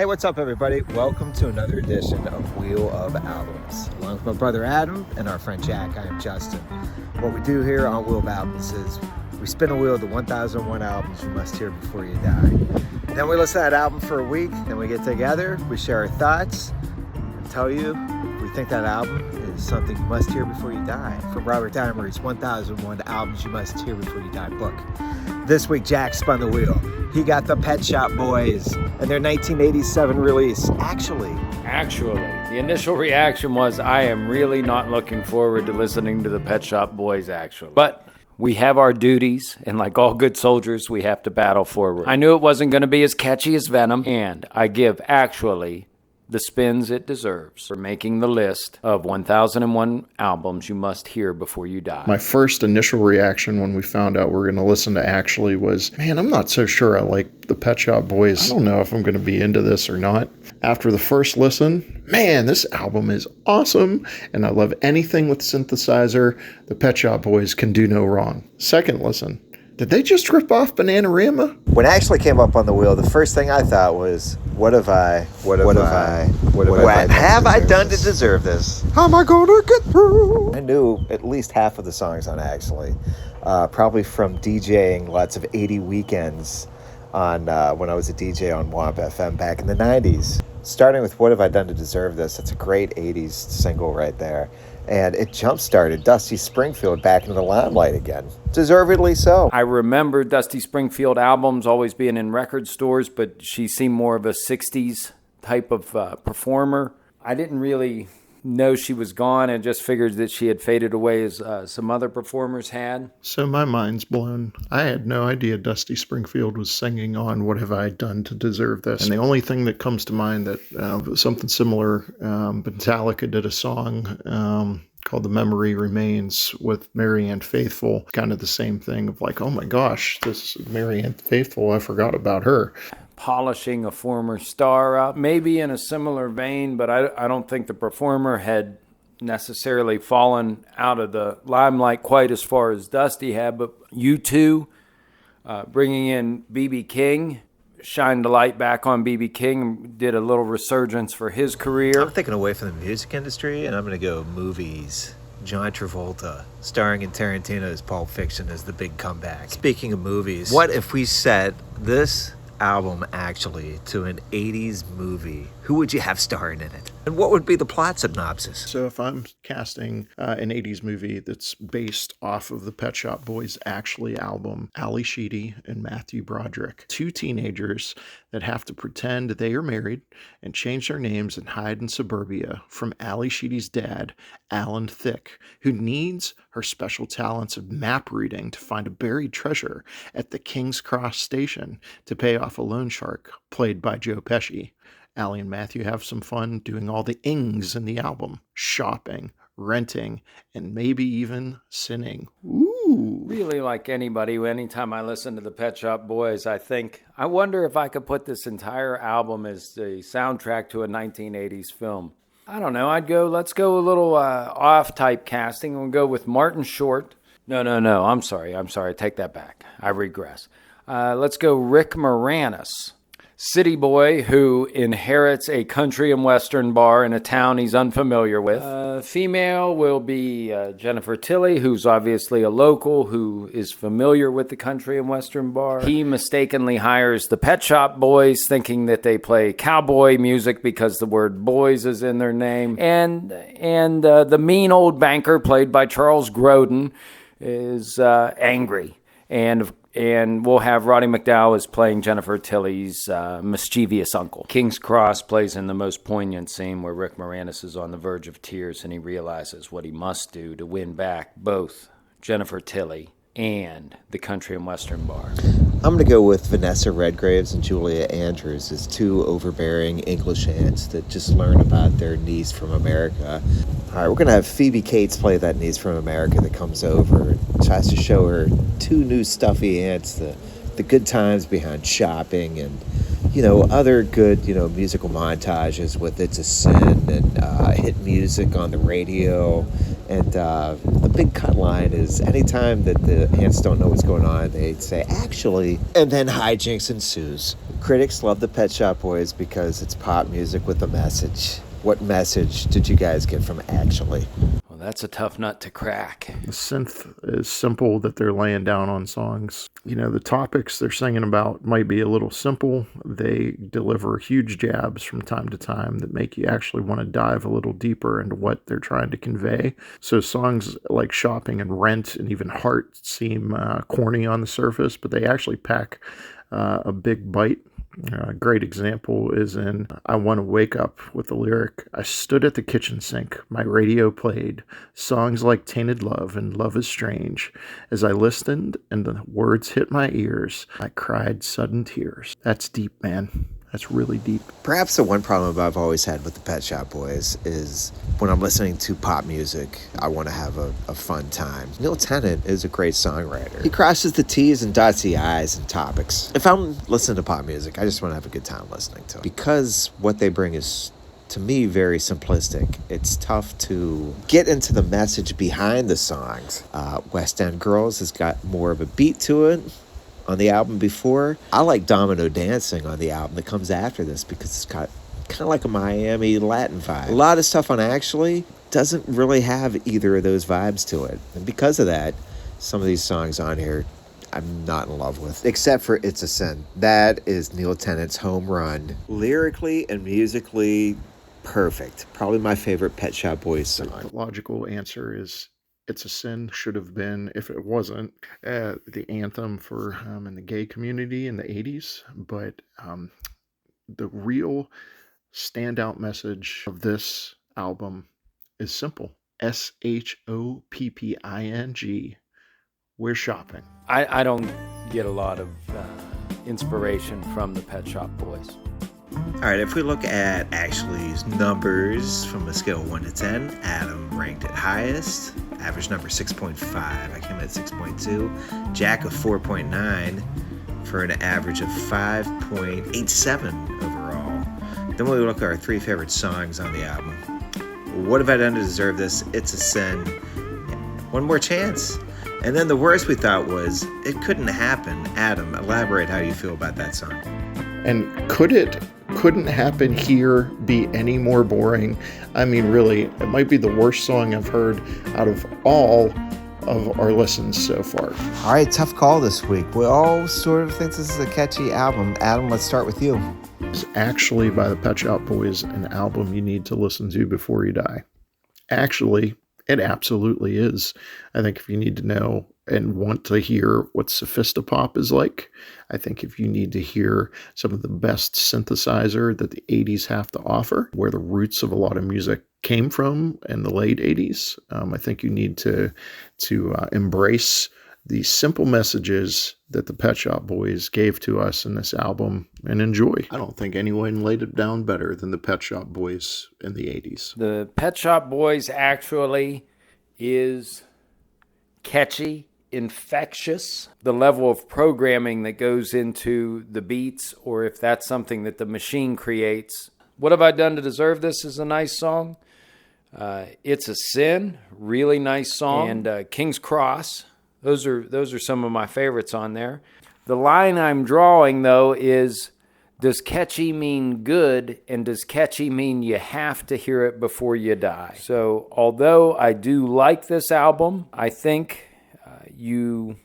Hey, what's up, everybody? Welcome to another edition of Wheel of Albums. Along with my brother Adam and our friend Jack, I am Justin. What we do here on Wheel of Albums is we spin a wheel of the 1001 albums you must hear before you die. Then we listen to that album for a week, then we get together, we share our thoughts, and tell you if we think that album is something you must hear before you die. From Robert Dimery's 1001 Albums You Must Hear Before You Die book. This week, Jack spun the wheel. He got the Pet Shop Boys and their 1987 release, Actually. The initial reaction was, I am really not looking forward to listening to the Pet Shop Boys, actually. But we have our duties, and like all good soldiers, we have to battle forward. I knew it wasn't going to be as catchy as Venom, and I give Actually the spins it deserves for making the list of 1001 albums you must hear before you die. My first initial reaction when we found out we were going to listen to Actually was, man, I'm not so sure I like the Pet Shop Boys. I don't know if I'm going to be into this or not. After the first listen, man, this album is awesome, and I love anything with synthesizer. The Pet Shop Boys can do no wrong. Second listen, did they just rip off Bananarama? When Actually came up on the wheel, the first thing I thought was, what have I done to deserve this? How am I gonna get through? I knew at least half of the songs on Actually, probably from DJing lots of 80 weekends on when I was a DJ on WAMP FM back in the 90s. Starting with What Have I Done to Deserve This? It's a great 80s single right there. And it jump-started Dusty Springfield back into the limelight again. Deservedly so. I remember Dusty Springfield albums always being in record stores, but she seemed more of a 60s type of performer. I didn't really know she was gone and just figured that she had faded away as some other performers had. So my mind's blown. I had no idea Dusty Springfield was singing on What Have I Done to Deserve This? And the only thing that comes to mind that something similar, Metallica did a song called The Memory Remains with Marianne Faithfull. Kind of the same thing of like, oh my gosh, this Marianne Faithfull, I forgot about her. Polishing a former star up, maybe in a similar vein, but I don't think the performer had necessarily fallen out of the limelight quite as far as Dusty had. But U2 bringing in B.B. King, shined the light back on B.B. King, did a little resurgence for his career. I'm thinking away from the music industry, and I'm going to go movies. John Travolta, starring in Tarantino's Pulp Fiction, as the big comeback. Speaking of movies, what if we set this album Actually to an 80s movie? Who would you have starring in it? And what would be the plot synopsis? So if I'm casting an 80s movie that's based off of the Pet Shop Boys Actually album, Ali Sheedy and Matthew Broderick, two teenagers that have to pretend they are married and change their names and hide in suburbia from Ali Sheedy's dad, Alan Thicke, who needs her special talents of map reading to find a buried treasure at the King's Cross station to pay off a loan shark, played by Joe Pesci. Allie and Matthew have some fun doing all the ings in the album, shopping, renting, and maybe even sinning. Ooh. Really, like anybody, anytime I listen to the Pet Shop Boys, I wonder if I could put this entire album as the soundtrack to a 1980s film. I don't know, let's go a little off type casting. We'll go with Martin Short. No, I'm sorry, take that back. I regress. Let's go Rick Moranis. City boy who inherits a country and western bar in a town he's unfamiliar with. Female will be Jennifer Tilly, who's obviously a local who is familiar with the country and western bar. He mistakenly hires the Pet Shop Boys, thinking that they play cowboy music because the word boys is in their name. And the mean old banker, played by Charles Grodin, is angry. And we'll have Roddy McDowall as playing Jennifer Tilly's mischievous uncle. King's Cross plays in the most poignant scene where Rick Moranis is on the verge of tears and he realizes what he must do to win back both Jennifer Tilly and the country and western bar. I'm going to go with Vanessa Redgraves and Julia Andrews as two overbearing English aunts that just learn about their niece from America. All right, we're going to have Phoebe Cates play that niece from America that comes over and tries to show her two new stuffy aunts the good times behind shopping and, other good, musical montages with It's a Sin and hit music on the radio And the big cut line is anytime that the ants don't know what's going on, they say, actually, and then hijinks ensues. Critics love the Pet Shop Boys because it's pop music with a message. What message did you guys get from Actually? Well, that's a tough nut to crack. The synth is simple that they're laying down on songs. You know, the topics they're singing about might be a little simple. They deliver huge jabs from time to time that make you actually want to dive a little deeper into what they're trying to convey. So songs like Shopping and Rent and even Heart seem corny on the surface, but they actually pack a big bite. A great example is in I Want to Wake Up with the lyric, I stood at the kitchen sink, my radio played, songs like Tainted Love and Love is Strange. As I listened and the words hit my ears, I cried sudden tears. That's deep, man. That's really deep. Perhaps the one problem I've always had with the Pet Shop Boys is when I'm listening to pop music, I want to have a fun time. Neil Tennant is a great songwriter. He crosses the T's and dots the I's and topics. If I'm listening to pop music, I just want to have a good time listening to it. Because what they bring is, to me, very simplistic. It's tough to get into the message behind the songs. West End Girls has got more of a beat to it. On the album before, I like Domino Dancing on the album that comes after this because it's got kind of like a Miami Latin vibe. A lot of stuff on Actually doesn't really have either of those vibes to it. And because of that, some of these songs on here I'm not in love with, except for It's a Sin. That is Neil Tennant's home run. Lyrically and musically perfect. Probably my favorite Pet Shop Boys song. The logical answer is It's a Sin should have been, if it wasn't, the anthem for in the gay community in the 80s. But the real standout message of this album is simple. SHOPPING. We're shopping. I don't get a lot of inspiration from the Pet Shop Boys. All right, if we look at Actually's numbers from a scale of 1 to 10, Adam ranked it highest. Average number 6.5. I came in at 6.2. Jack of 4.9 for an average of 5.87 overall. Then we look at our 3 favorite songs on the album. What Have I Done to Deserve This? It's a Sin. One More Chance. And then the worst we thought was It Couldn't Happen. Adam, elaborate how you feel about that song. And couldn't happen here be any more boring? I mean, really, it might be the worst song I've heard out of all of our listens so far. All right, tough call this week. We all sort of think this is a catchy album. Adam, let's start with you. It's Actually by the Pet Shop Boys, an album you need to listen to before you die. Actually, it absolutely is. I think if you need to know and want to hear what Sophistopop is like, I think if you need to hear some of the best synthesizer that the 80s have to offer, where the roots of a lot of music came from in the late 80s, I think you need to embrace the simple messages that the Pet Shop Boys gave to us in this album and enjoy. I don't think anyone laid it down better than the Pet Shop Boys in the 80s. The Pet Shop Boys Actually is catchy, infectious. The level of programming that goes into the beats, or if that's something that the machine creates. What Have I Done to Deserve This is a nice song. It's a Sin, really nice song. And King's Cross. Those are some of my favorites on there. The line I'm drawing, though, is, does catchy mean good, and does catchy mean you have to hear it before you die? So although I do like this album, I think you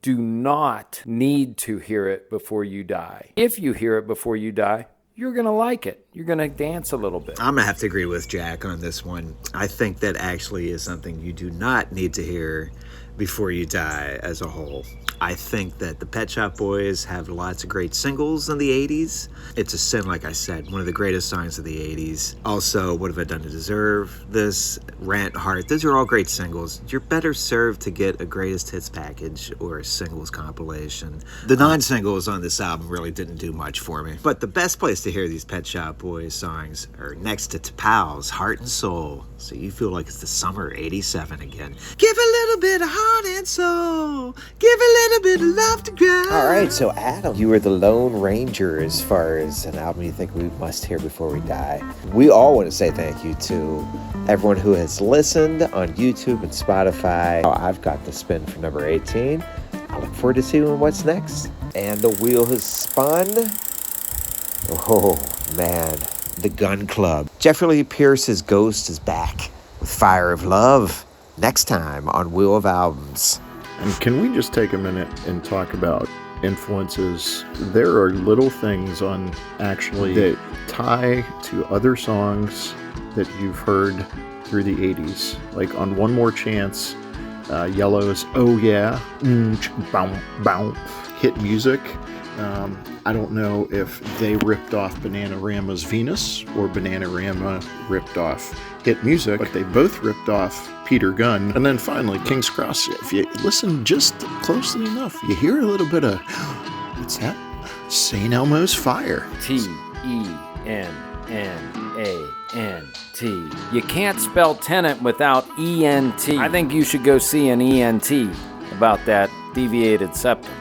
do not need to hear it before you die. If you hear it before you die, you're going to like it. You're going to dance a little bit. I'm going to have to agree with Jack on this one. I think that actually is something you do not need to hear before you die as a whole. I think that the Pet Shop Boys have lots of great singles in the 80s. It's a Sin, like I said, one of the greatest songs of the 80s. Also, What Have I Done to Deserve This? Rant, Heart, those are all great singles. You're better served to get a greatest hits package or a singles compilation. The non-singles on this album really didn't do much for me. But the best place to hear these Pet Shop Boys songs are next to T'Pau's Heart and Soul, so you feel like it's the summer of '87 again. Give a little bit of heart and soul, give a little bit of love to grow. All right, so Adam, you were the Lone Ranger as far as an album you think we must hear before we die. We all want to say thank you to everyone who has listened on YouTube and Spotify. I've got the spin for number 18. I look forward to seeing what's next. And the wheel has spun. Oh, man. The Gun Club. Jeffrey Lee Pierce's Ghost is back with Fire of Love next time on Wheel of Albums. And can we just take a minute and talk about influences? There are little things on actually that tie to other songs that you've heard through the 80s. Like on One More Chance, Yellow's Oh Yeah, bow, bow, hit music. I don't know if they ripped off Bananarama's Venus or Bananarama ripped off hit music, but they both ripped off Peter Gunn. And then finally, King's Cross. If you listen just closely enough, you hear a little bit of, what's that? St. Elmo's Fire. T-E-N-N-A-N-T. You can't spell tenant without E-N-T. I think you should go see an ENT about that deviated septum.